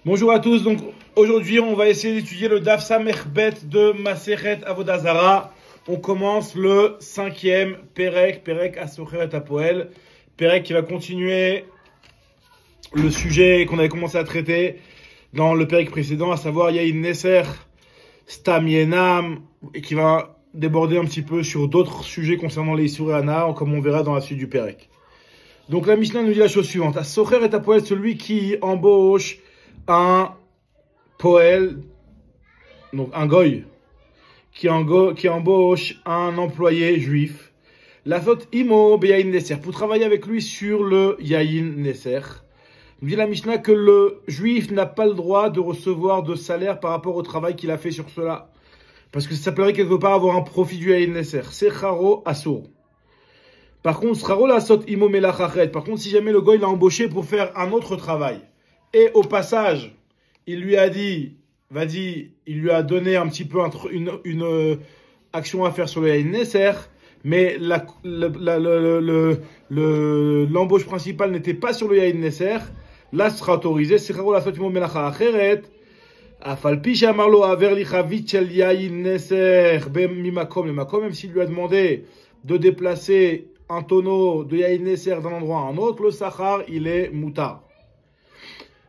Bonjour à tous, donc aujourd'hui on va essayer d'étudier le Daf Samechbet de Masechet Avodah Zarah. On commence le 5e Perek Asocheret Apoel, Perek qui va continuer le sujet qu'on avait commencé à traiter dans le Perek précédent, à savoir Yain Neser Stam Yenam, et qui va déborder un petit peu sur d'autres sujets concernant les Issourei Hana, comme on verra dans la suite du Perek. Donc la Mishnah nous dit la chose suivante: Asocheret Apoel, celui qui embauche un poël, donc un goy, qui embauche un employé juif, la faute imo be yain neser, pour travailler avec lui sur le yain neser. Nous dit la Mishnah que le juif n'a pas le droit de recevoir de salaire par rapport au travail qu'il a fait sur cela, parce que ça s'appellerait quelque part avoir un profit du yain neser. C'est charo assour. Par contre, charo la sot imo melachachet. Par contre, si jamais le goy l'a embauché pour faire un autre travail, et au passage, il lui a dit, il lui a donné un petit peu une action à faire sur le Yain Neser, mais l'embauche principale n'était pas sur le Yain Neser, là ce sera autorisé. C'est la Sotimo Melacha Acheret, Afalpi Shamarlo Aver Lichavit Shel Yain Neser, Mimakom, même s'il lui a demandé de déplacer un tonneau de Yain Neser d'un endroit à un autre, le Sachar, il est moutar.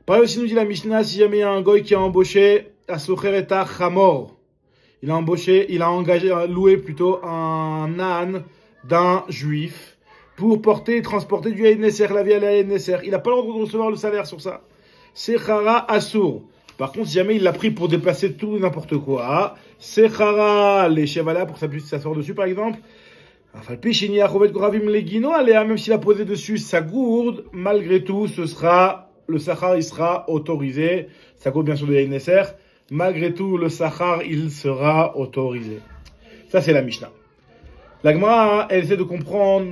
Pareil aussi nous dit la Mishnah, si jamais il y a un goy qui a embauché à Sochereta Chamor, il a loué un âne d'un juif pour porter et transporter du Yain Neser, la vie à la Yain Neser. Il n'a pas le droit de recevoir le salaire sur ça. C'est Chara Assour. Par contre, si jamais il l'a pris pour déplacer tout n'importe quoi, c'est Chara les chevalas pour s'asseoir dessus par exemple. Même s'il a posé dessus sa gourde, malgré tout, le sachar, il sera autorisé. Ça compte bien sûr de Yain Neser. Malgré tout, le sachar, il sera autorisé. Ça, c'est la Mishnah. La Gemara, elle essaie de comprendre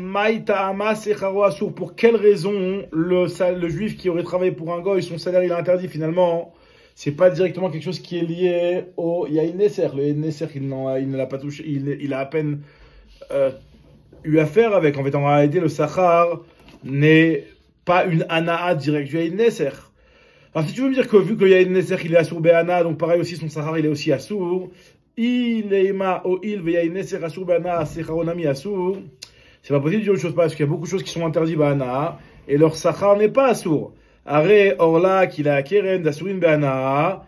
pour quelle raison le juif qui aurait travaillé pour un goy, son salaire, il est interdit finalement. C'est pas directement quelque chose qui est lié au Yain Neser. Le Yain Neser, il ne l'a pas touché. Il a à peine eu affaire avec. En fait, en réalité, le sachar n'est pas une ana'a directe du Yain Neser. Alors si tu veux me dire que vu que le Yain Neser il est assour be'ana, donc pareil aussi son sahar il est aussi assour, ileima o il ve Yain Neser assour be'ana secharonami assour, c'est pas possible de dire autre chose parce qu'il y a beaucoup de choses qui sont interdites be'ana et leur sahar n'est pas assour. Are orla qu'il a keren d'assurin be'ana.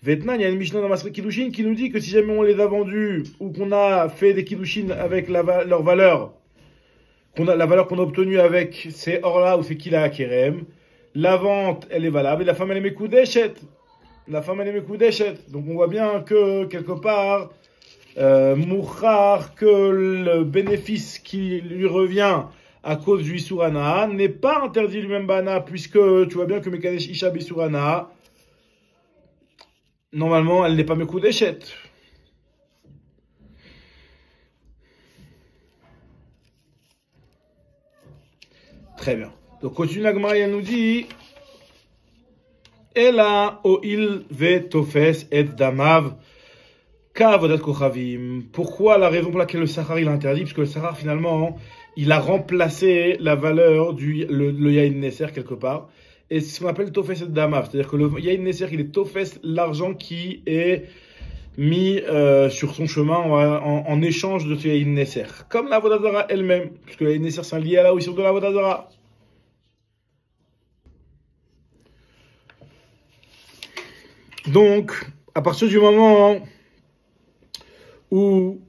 Vetnan, il y a une Mishnah dans Masrek Kiddushin qui nous dit que si jamais on les a vendus ou qu'on a fait des Kiddushin avec leur valeur, la valeur qu'on a obtenue avec ces or-là ou ces kila kerem, la vente, elle est valable, et la femme, elle est mekoudeshet. Donc, on voit bien que, quelque part, mouchar, que le bénéfice qui lui revient à cause du Isurana n'est pas interdit lui-même bana, puisque tu vois bien que Mekadesh Isha Bisurana, normalement, elle n'est pas mekoudeshet. Très bien. Donc, continue la Gemara, elle nous dit Ela oil ve tofes et damav kavodat kochavim. Pourquoi la raison pour laquelle le sachar il est interdit? Parce que le sachar finalement il a remplacé la valeur le Yain Neser quelque part. Et c'est ce qu'on appelle tofes et damav. C'est-à-dire que le Yain Neser il est tofes l'argent qui est mis sur son chemin en échange de ce Yain Neser. Comme la Avodah Zarah elle-même. Puisque le Yain Neser c'est lié à la hauteur de la Avodah Zarah. Donc, à partir du moment où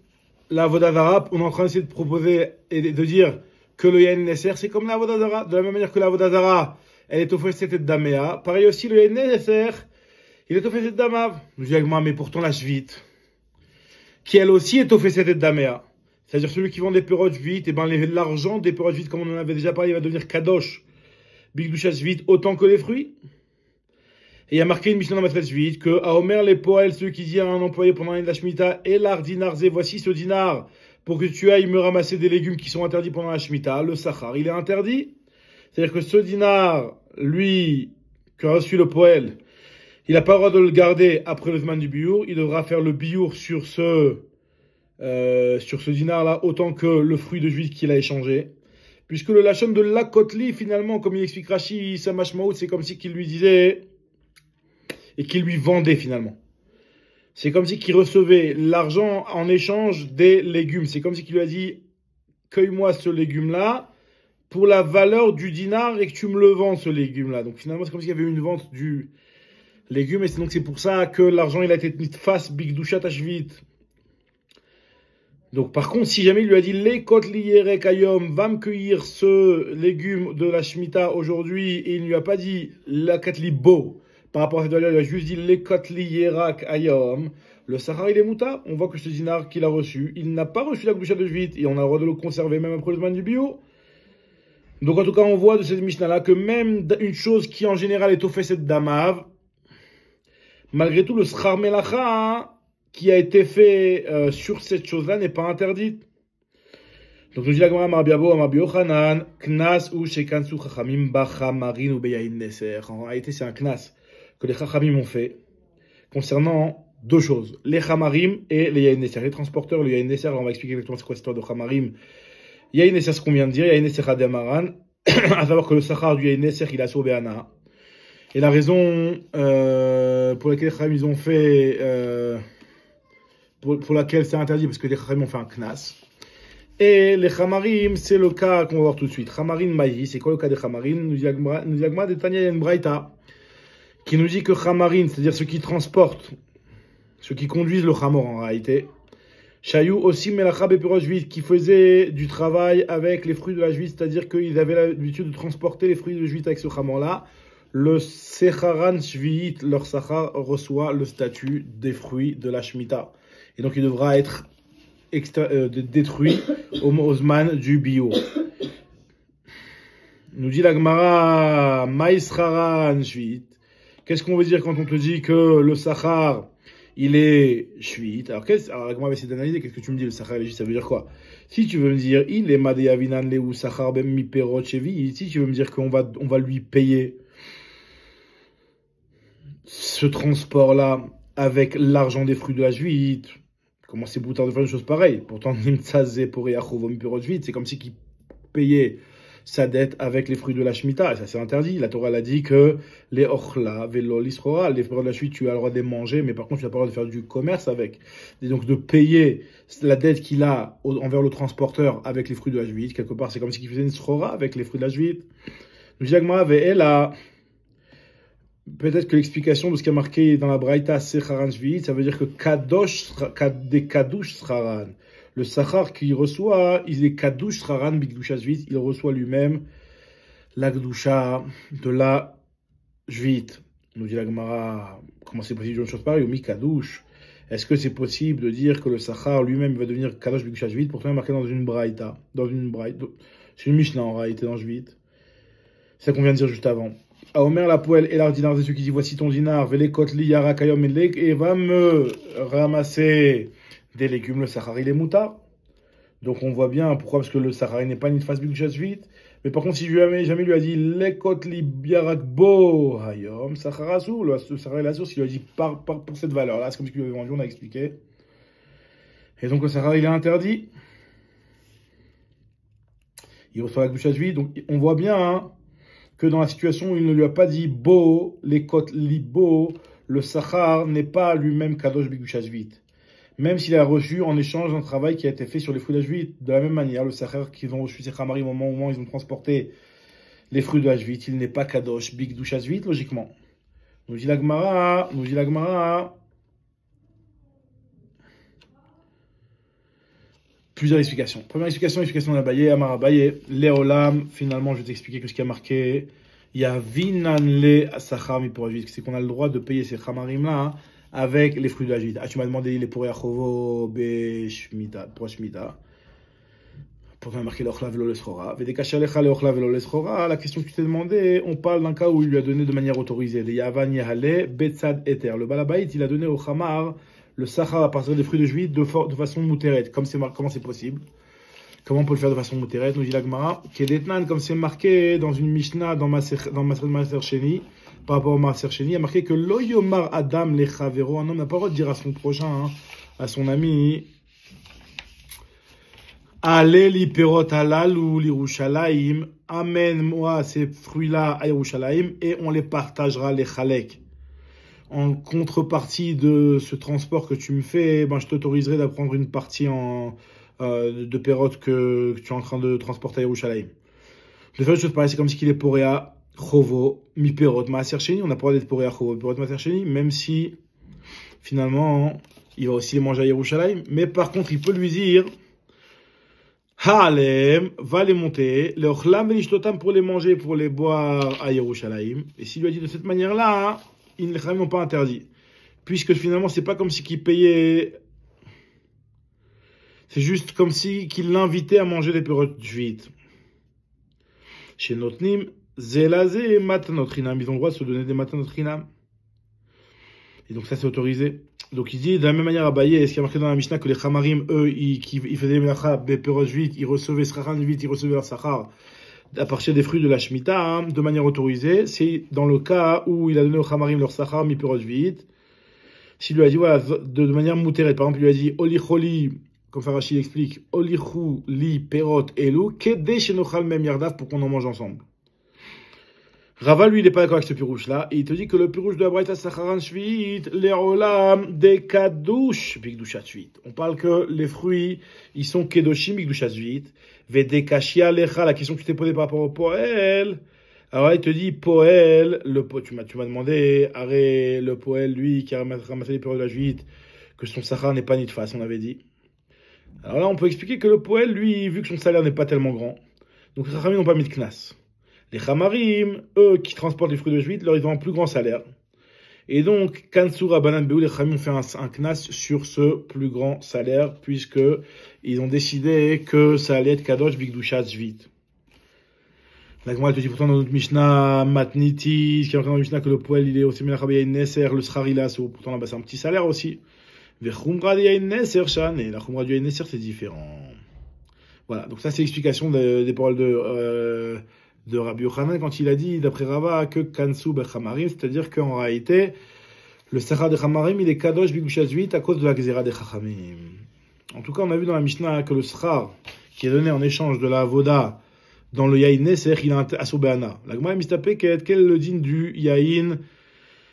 la Avodah Zarah, on est en train d'essayer de proposer et de dire que le Yain Neser, c'est comme la Avodah Zarah, de la même manière que la Avodah Zarah, elle est offensée de Daméa. Pareil aussi, le Yain Neser, il est offensé de Damav. Je dis mais pourtant la Shvit, qui elle aussi est offensée de Daméa. C'est-à-dire celui qui vend des perrottes Shvit, et ben l'argent des perrottes Shvit, comme on en avait déjà parlé, il va devenir Kadosh, Bigdusha Shvit, autant que les fruits. Et il y a marqué une Mishnah dans Masechet Shvit que à Omer les poëls, ceux qui disent à un employé pendant l'année de la Shemitah, et l'art dinar zé, voici ce dinar, pour que tu ailles me ramasser des légumes qui sont interdits pendant la Shemitah, le sachar, il est interdit. C'est-à-dire que ce dinar, lui, qu'a reçu le poël, il n'a pas le droit de le garder après le Zman du biour, il devra faire le biour sur ce dinar-là, autant que le fruit de juif qu'il a échangé. Puisque le lachon de la kotli, finalement, comme il explique Rashi, sa mashmaout, c'est comme si qu'il lui disait et qu'il lui vendait finalement. C'est comme si qu'il recevait l'argent en échange des légumes. C'est comme si qu'il lui a dit « Cueille-moi ce légume-là pour la valeur du dinar et que tu me le vends ce légume-là. » Donc finalement, c'est comme s'il y avait une vente du légume et donc c'est pour ça que l'argent il a été mis face bigdushat hashvit. Donc par contre, si jamais il lui a dit « Lekot liyerek ayom, va me cueillir ce légume de la Shemitah aujourd'hui » et il ne lui a pas dit « Lakat libo » par rapport à cette valeur, il a juste dit « Lekot liyerak ayom », le sahar il est mouta. On voit que ce dinar qu'il a reçu, il n'a pas reçu la gdusha de Shvit et on a le droit de le conserver même après le zman du bio. Donc en tout cas, on voit de cette Mishnah-là que même une chose qui en général est au fait cette damav, malgré tout le schar melacha qui a été fait sur cette chose-là n'est pas interdite. Donc nous dit la Gemara Amar Yochanan, knas ou shekansu chachamim bachamarin ou beyayin neser. En réalité, c'est un knas que les chachamim ont fait concernant deux choses, les chamarim et les yayin neser. Les transporteurs, le yayin neser, on va expliquer exactement c'est quoi cette histoire de chamarim. Yayin neser, ce qu'on vient de dire, yayin neser ademaran, à savoir que le sachar du yayin neser, il a sauvé Anna. Et la raison pour laquelle les chachamim ils ont fait pour laquelle c'est interdit, parce que les chachamim ont fait un knas. Et les chamarim, c'est le cas qu'on va voir tout de suite. Chamarim maï, c'est quoi le cas des chamarim? Nous dit Agma de Tanya, il y a une braïta qui nous dit que chamarim, c'est-à-dire ceux qui transportent, ceux qui conduisent le chamor en réalité, Chayou aussi melacha bepirot juif, qui faisaient du travail avec les fruits de la juif, c'est-à-dire qu'ils avaient l'habitude de transporter les fruits de juif avec ce chamor-là. Le secharan shviit, leur sachar, reçoit le statut des fruits de la Shemitah. Et donc il devra être détruit au Mozman du bio. Nous dit la Gemara, Maïsraran Shvit. Qu'est-ce qu'on veut dire quand on te dit que le Sachar, il est Shvit? Alors la Gemara va essayer d'analyser. Qu'est-ce que tu me dis, le Sachar, ça veut dire quoi? Si tu veux me dire, il est Madeyavinan Leu Sachar Ben Miperot Chevi, si tu veux me dire qu'on va lui payer ce transport-là avec l'argent des fruits de la juite, comment c'est boutard de faire une chose pareille? Pourtant, c'est comme si qu'il payait sa dette avec les fruits de la Shemitah. Et ça, c'est interdit. La Torah a dit que les ochla, velo, l'isrora, les fruits de la Shemitah, tu as le droit de les manger, mais par contre, tu n'as pas le droit de faire du commerce avec. Et donc, de payer la dette qu'il a envers le transporteur avec les fruits de la Shemitah, quelque part, c'est comme si qu'il faisait une isrora avec les fruits de la Shemitah. Nous disons, peut-être que l'explication de ce qui est marqué dans la Braïta Secharan Shvi'it, ça veut dire que des Kadush Sraran. Le Sachar qu'il reçoit, il est Kadush Sraran Bigdusha Shvi'it, il reçoit lui-même la Gdusha de la Shvi'it. Nous dit la Gemara, comment c'est possible de dire une chose pareille? Ou mi Kadush. Est-ce que c'est possible de dire que le Sachar lui-même va devenir Kadosh Bigdusha Shvi'it? Pourtant, il est marqué dans une Braïta. C'est une Mishnah en réalité dans Shvi'it. C'est ça qu'on vient de dire juste avant. À Omer la poêle et l'ardinar de ceux qui disent voici ton dinar, velekotli yarakayom et va me ramasser des légumes, le sahari les moutards. Donc on voit bien pourquoi, parce que le sahari n'est pas une phase bigdusha shvit. Mais par contre, si jamais lui a dit lekotli yarakbo hayom saharasu, le sahari la source, il lui a dit pour cette valeur-là, c'est comme ce qu'il lui avait vendu, on a expliqué. Et donc le sahari il est interdit. Il reçoit la bigdusha shvit, donc on voit bien, hein, que dans la situation où il ne lui a pas dit bo, les côtes libo, le sachar n'est pas lui-même kadosh bigdusha shvit. Même s'il a reçu en échange un travail qui a été fait sur les fruits de la shvit. De la même manière, le sachar qu'ils ont reçu, ces chamarim, au moment où ils ont transporté les fruits de la shvit, il n'est pas kadosh bigdusha shvit, logiquement. Nous dit la Gemara. Plusieurs explications. Première explication de Abaye, Amar Abaye, Léolam, finalement je vais t'expliquer que ce qui a marqué, il y a Vinan le Sachar mi pour c'est qu'on a le droit de payer ces chamarim là avec les fruits de la juite. Ah, tu m'as demandé il est pour Yachovo, Beshmita, pour Shmita. Pourtant il a marqué l'Ochla velo l'Eschora. Vedekachalecha l'Ochla velo l'Eschora, la question que tu t'es demandé, on parle d'un cas où il lui a donné de manière autorisée. Les Yavan Yahale, Betsad Eter. Le Balabait, il a donné au Chamar le sachar à partir des fruits de juif de façon moutérette. Comment c'est possible? Comment on peut le faire de façon moutérette? Nous dit la Gemara, Kedetnan, comme c'est marqué dans une Mishnah dans Maser Sheni, par rapport au Maser Sheni, il y a marqué que Lo Yomar Adam Lechavero, un homme n'a pas le droit de dire à son prochain, hein, à son ami, Allez l'Iperot halal ou l'Irushalayim, amène-moi ces fruits-là à Yerushalayim et on les partagera les chalek. en contrepartie de ce transport que tu me fais, ben, je t'autoriserai d'apprendre une partie de Perot que tu es en train de transporter à Yerushalayim. Je vais faire une chose pareille, c'est comme si il est Poréa, Chovo, Mi Perot, Maaser Sheni. On n'a pas le droit d'être Poréa, Chovo, Perot, Maaser Sheni, même si finalement il va aussi les manger à Yerushalayim. Mais par contre, il peut lui dire Haalem va les monter, le Ochlam Velishtotam pour les manger, pour les boire à Yerushalayim. Et s'il lui a dit de cette manière-là, ils ne l'ont pas interdit. Puisque finalement, c'est pas comme si qu'il payait. C'est juste comme si qu'il l'invitait à manger les perot juites. Chez Notnim, Zelazé Matanot Rinam. Ils ont le droit de se donner des Matanot Rinam. Et donc ça, c'est autorisé. Donc il dit de la même manière à Baye, ce qui a marqué dans la Mishnah, que les Chamarim, eux, ils faisaient des melacha, des perot juites, ils recevaient Srachan juites, ils recevaient leur Sachar à partir des fruits de la Shemitah, hein, de manière autorisée. C'est dans le cas où il a donné aux Chamarim leur Sachar, mi perot juite. S'il lui a dit, voilà, de manière moutérée, par exemple, il lui a dit, Oli Choli, comme Farashi explique, Olichou li perot elu, kede shenochal mem yardav, pour qu'on en mange ensemble. Rava, lui, il n'est pas d'accord avec ce pirouche-là, et il te dit que le pirouche de la Braïta Sacharan Shvit, l'Erolam de Kadush, Bigdushat Shvit. On parle que les fruits, ils sont Kedoshim, Bigdushat Shvit, Vedekashia Lecha, la question que tu t'es posée par rapport au Poel. Alors là, il te dit, Poel, tu m'as demandé, arrête, le Poel, lui, qui a ramassé les périodes de la Shvit, que son Sachar n'est pas nitfas, on avait dit. Alors là, on peut expliquer que le Poel, lui, vu que son salaire n'est pas tellement grand, donc les Chachamim n'ont pas mis de knas. Les Chamarim, eux, qui transportent les fruits de juifs, ils ont un plus grand salaire. Et donc, Kansura Banan Beou, les Chachamim ont fait un knas sur ce plus grand salaire, puisque ils ont décidé que ça allait être Kadosh Bigdushat Shvit. La Gemara te dit pourtant dans notre Mishnah Matniti, ce qui est marqué dans le Mishnah que le Poel, il est aussi Melachabé Nesser, le Srarila, pourtant là-bas c'est un petit salaire aussi. Vechumra de Yain Nesser Shan, et la Chumra du Yain Nesser c'est différent. Voilà, donc ça c'est l'explication des paroles de Rabbi Yochanan quand il a dit, d'après Rava, que Kansu Bechamarim, c'est-à-dire qu'en réalité, le Sachar de Chamarim, il est Kadosh Bigdushat Shvit à cause de la Gezerah de Chachamim. En tout cas, on a vu dans la Mishnah que le Sachar, qui est donné en échange de la Avoda dans le Yain Nesser, il a un Asobéana. La Gemara Mistapé, quel est le din du Yain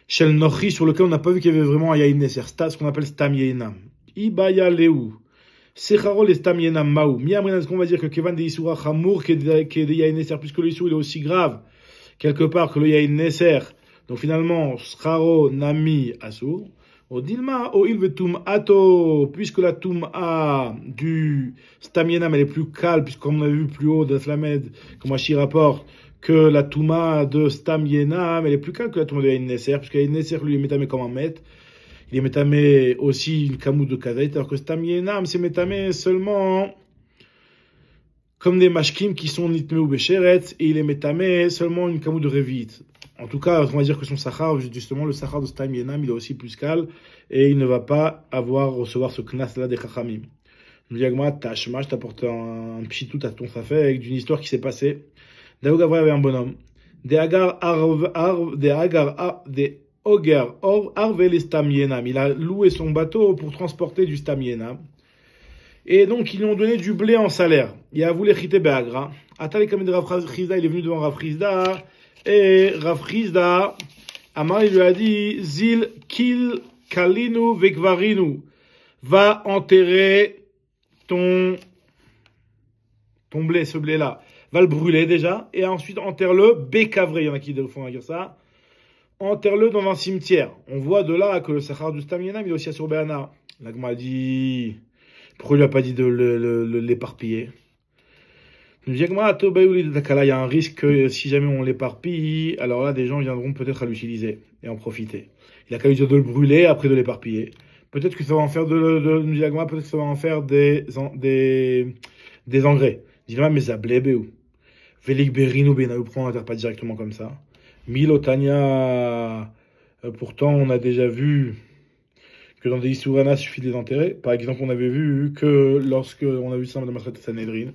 Shel Nochi, sur lequel on n'a pas vu qu'il y avait vraiment un Yain Nesser, ce qu'on appelle Stam Yainam. Ibaya Leu. Secharol et Stam Yenam Maou. Miamren, est-ce qu'on va dire que Kevan de Isura Chamour, qui est de Yain Nesser, puisque le Issour il est aussi grave, quelque part, que le Yain Nesser. Donc finalement, Scharo Nami Asur. Au Dilma, au Ilvetum Ato, puisque la Tum'a du Stam Yenam, elle est plus calme, puisque comme on a vu plus haut dans Flamed, comme Hachi rapporte, que la Tum'a de Stam Yenam, elle est plus calme que la Tum'a de Yain Nesser, puisque Yain Nesser, lui, est métamé comme un maître. Il est métamé aussi une camoute de kazait, alors que Stam Yenam, c'est métamé seulement comme des mashkim qui sont nitmé ou bécheretz, et il est métamé seulement une camoute de revit. En tout cas, on va dire que son sachar, justement, le sachar de Stam Yenam, il est aussi plus calme, et il ne va pas recevoir ce knas-là des chachamim. Nous dit Agma, Tashma, je t'apporte un pchitout à ton safé avec d'une histoire qui s'est passée. Daoud Gavra avait un bonhomme. Ogar, Arvel Stam Yenam. Il a loué son bateau pour transporter du Stam Yenam. Et donc, ils lui ont donné du blé en salaire. Il a voulu chiter Beagra. Atali Kamed Rav Chizda, il est venu devant Rav Chizda. Et Rav Chizda, Amar, il lui a dit, Zil Kil Kalinu Vekvarinu. Va enterrer ton blé, ce blé-là. Va le brûler déjà. Et ensuite, enterre-le. Bécavré, il y en a qui font dire ça. Enterre-le dans un cimetière. On voit de là que le Sachar du Stam Yenam, il est aussi à Surbéana. La Gemara dit, pourquoi il lui a pas dit de l'éparpiller? Il y a un risque que si jamais on l'éparpille, alors là, des gens viendront peut-être à l'utiliser et en profiter. Il a qu'à lui dire de le brûler, après de l'éparpiller. Peut-être que ça va en faire peut-être que ça va en faire des engrais. Dis-moi, mais ça blébé. Velik Berinu Benaou, pourquoi on n'enterre pas directement comme ça? Milotania, pourtant on a déjà vu que dans des Issourana, il suffit de les enterrer. Par exemple, on avait vu que lorsque on a vu ça dans Masrat Sanhedrin,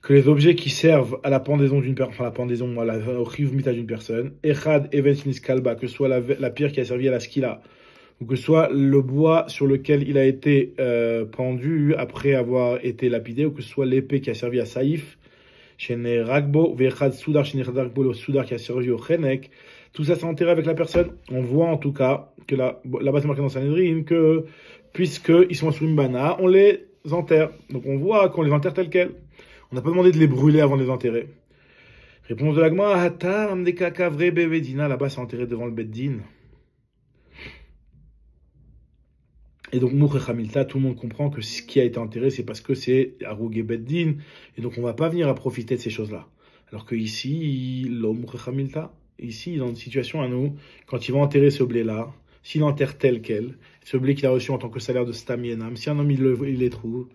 que les objets qui servent à la pendaison d'une personne, au chiv mita d'une personne, Echad Even Kalba, que ce soit la pierre qui a servi à la skila, ou que ce soit le bois sur lequel il a été pendu après avoir été lapidé, ou que ce soit l'épée qui a servi à Saïf, le soudar qui a servi au chenek, tout ça c'est enterré avec la personne. On voit en tout cas que là-bas c'est marqué dans Sanhedrin que puisqu'ils sont sur une bana, on les enterre. Donc on voit qu'on les enterre tels quels. On n'a pas demandé de les brûler avant de les enterrer. Réponse de l'Agma, Hatam de Kakavre Bevedina, là-bas c'est enterré devant le Beddin. Et donc, Mouche Hamilta, tout le monde comprend que ce qui a été enterré, c'est parce que c'est Harougé Beddin. Et donc, on ne va pas venir à profiter de ces choses-là. Alors que ici, l'homme Mouche Hamilta, ici, dans une situation à nous, quand il va enterrer ce blé-là, s'il enterre tel quel, ce blé qu'il a reçu en tant que salaire de Stam Yenam, si un homme il les trouve,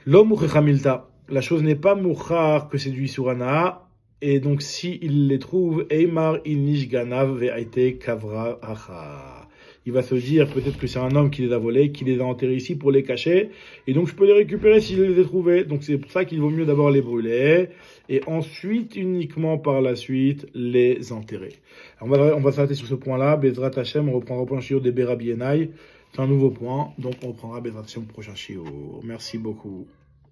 l'homme Mouche Hamilta, la chose n'est pas Mouchar que c'est du Isurana, et donc si il les trouve, Eimar Inish Ganav Ve'aite Kavra Acha. Il va se dire peut-être que c'est un homme qui les a volés, qui les a enterrés ici pour les cacher, et donc je peux les récupérer si je les ai trouvés. Donc c'est pour ça qu'il vaut mieux d'abord les brûler, et ensuite, uniquement par la suite, les enterrer. Alors on va s'arrêter sur ce point-là. Bezrat Hashem, on reprendra le point shiur des Berabi Yenai. C'est un nouveau point, donc on reprendra Bezrat Hashem au prochain shiur. Merci beaucoup.